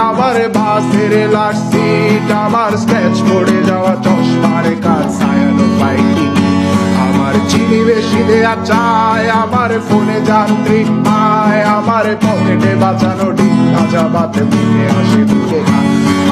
আমার বাসের last seat, আমার স্ক্র্যাচ পড়ে যাওয়া চশমার কাজ, ছায়ানো পাইনি আমার চিনি বেশি দেয়া চায়, আমার ফোনে যান্ত্রিক পায়, আমার পকেটে বাঁচানো ডিঙ্গা চাবাতে বুঝে আসে দূরে খা,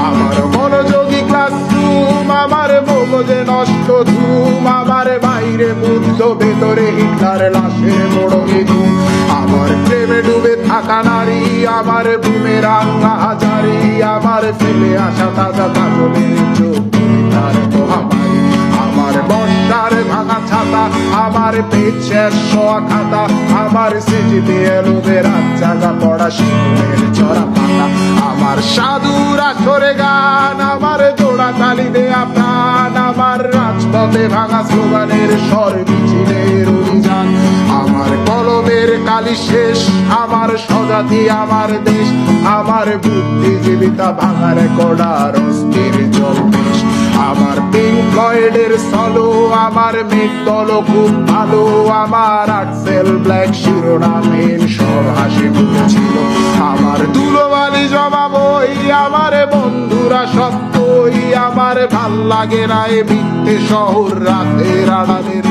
আমার মনোযোগী ক্লাসরুম, আমার মগজে নষ্ট ধুম, আমার বাইরে বুদ্ধ ভেতরে হিটলার লাশের মোড়কে ধুম, আমার প্রেমে ডুবে থাকা নারী, আমার বুমেরাং হাজারি, আমার ফেলে আসা তাজা কাজলের চোখ তার মহামারী, আমার বর্ষার ভাঙা ছাতা, আমার পেট শেষ শোয়া খাতা, আমার স্মৃতিতে এলোদের রাত জাগা পড়া শিশুদের চড়া পাতা, আমার সাধুর আসরে গান, আমার জোড়া তালি দেয়া প্রাণ, আমার রাজপথে ভাঙা স্লোগানের স্বর মিছিলের অভিযান, আমার কলমের কালি শেষ, আমার স্বজাতি আমার দেশ, আমার বুদ্ধিজীবিতা ভাঙার কড়ার অস্থির জলবেশ, আমার পিঙ্ক ফ্লয়েডের সলো, আমার মেঘ দল খুব ভালো, আমার আক্সেল ব্ল্যাক শিরোনামহীন সব হাসি মুখেছিল, আমার ধুলোবালি জমা বই, আমার বন্ধুরা সত্যই, আমার ভাল লাগে না এ মিথ্যে শহর রাতের আড়ালের